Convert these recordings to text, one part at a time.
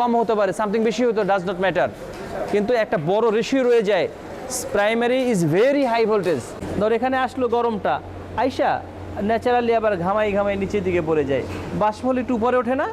কম হতে পারে, সামথিং বেশি হতো, ডাজ নট ম্যাটার, কিন্তু একটা বড় রেশিও রয়ে যায়। Primary is very high voltage. ধর এখানে আসলো গরমটা, আইসা ন্যাচারালি আবার ঘামাই ঘামাই নিচের দিকে পড়ে যায়, বাষ্প হলে একটু উপরে ওঠে না?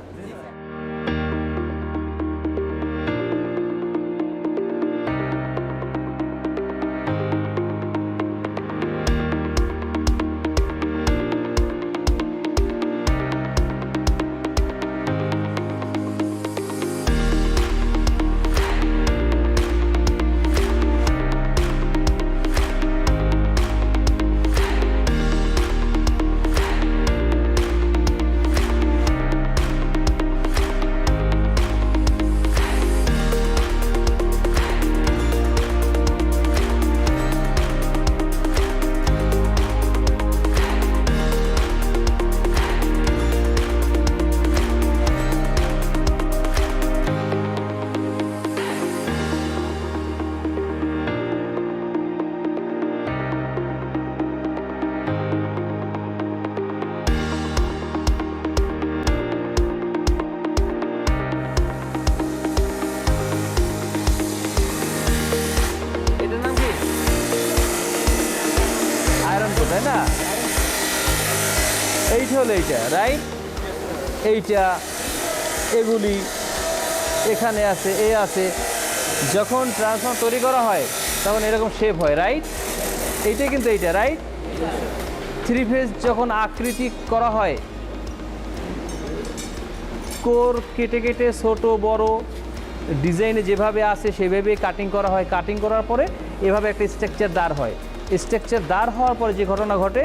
তাই না? এইটা হলো এইটা, রাইট? এইটা, এগুলি এখানে আছে, এ আছে। যখন ট্রান্সফর্মার তৈরি করা হয় তখন এরকম শেপ হয়, রাইট? এইটাই কিন্তু এইটা, রাইট? থ্রি ফেজ যখন আকৃতি করা হয়, কোর কেটে কেটে ছোট বড় ডিজাইনে যেভাবে আসে সেভাবে কাটিং করা হয়। কাটিং করার পরে এভাবে একটা স্ট্রাকচার দাঁড় হয়। স্ট্রাকচার দাঁড় হওয়ার পরে যে ঘটনা ঘটে,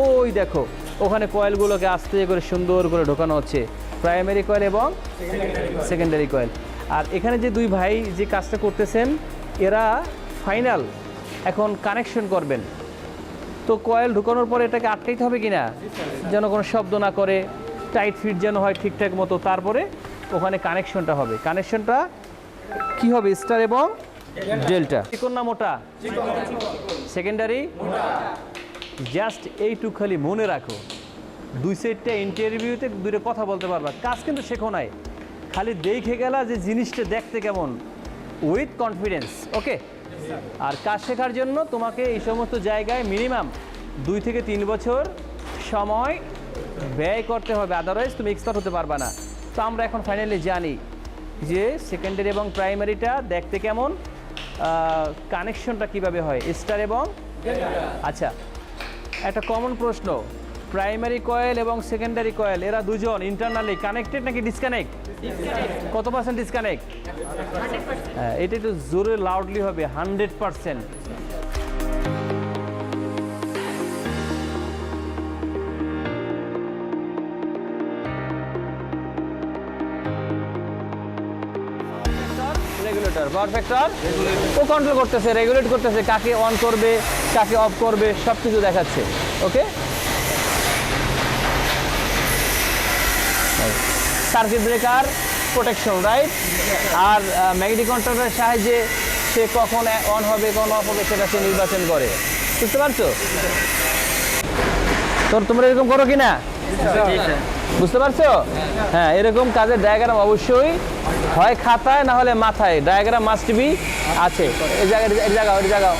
ওই দেখো ওখানে কয়েলগুলোকে আস্তে করে সুন্দর করে ঢোকানো হচ্ছে, প্রাইমারি কয়েল এবং সেকেন্ডারি কয়েল। আর এখানে যে দুই ভাই যে কাজটা করতেছেন, এরা ফাইনাল এখন কানেকশন করবেন। তো কয়েল ঢুকানোর পরে এটাকে আটকাইতে হবে কিনা, যেন কোনো শব্দ না করে, টাইট ফিট যেন হয় ঠিকঠাক মতো। তারপরে ওখানে কানেকশনটা হবে। কানেকশনটা কি হবে? স্টার এবং ডেল্টা। চিকন না মোটা? সেকেন্ডারি। জাস্ট এইটুক খালি মনে রাখো, দুই সাইডটা ইন্টারভিউতে দুটো কথা বলতে পারবা, কাজ কিন্তু শেখো নাই, খালি দেখে গেলা যে জিনিসটা দেখতে কেমন, উইথ কনফিডেন্স। ওকে? আর কাজ শেখার জন্য তোমাকে এই সমস্ত জায়গায় মিনিমাম 2 থেকে 3 বছর সময় ব্যয় করতে হবে, আদারওয়াইজ তুমি এক্সপার্ট হতে পারবা না। তো আমরা এখন ফাইনালি জানি যে সেকেন্ডারি এবং প্রাইমারিটা দেখতে কেমন, কানেকশনটা কিভাবে হয়, স্টার এবং। আচ্ছা, একটা কমন প্রশ্ন, প্রাইমারি কয়েল এবং সেকেন্ডারি কয়েল এরা দুজন ইন্টারনালি কানেক্টেড নাকি ডিসকানেক্ট? কত পার্সেন্ট ডিসকানেক্ট? হ্যাঁ, এটা একটু জোরে লাউডলি হবে, 100%। রেগুলেটর, পাওয়ার ফ্যাক্টর ও কন্ট্রোল করতেছে, রেগুলেট করতেছে, কাকে অন করবে কাকে অফ করবে সব কিছু দেখাচ্ছে। Okay? Circuit breaker protection, right? আর ম্যাগনেটিক কন্ট্রোলের সাহায্যে সে কখন অন হবে কখন অফ হবে সেটা সে নির্বাচন করে। বুঝতে পারছো? তোমরা এরকম করো কি না? বুঝতে পারছো? হ্যাঁ, এরকম কাজের ডায়াগ্রাম অবশ্যই হয় খাতায় না হলে মাথায়, ডায়াগ্রাম মাস্ট বি আছে। এই জায়গায়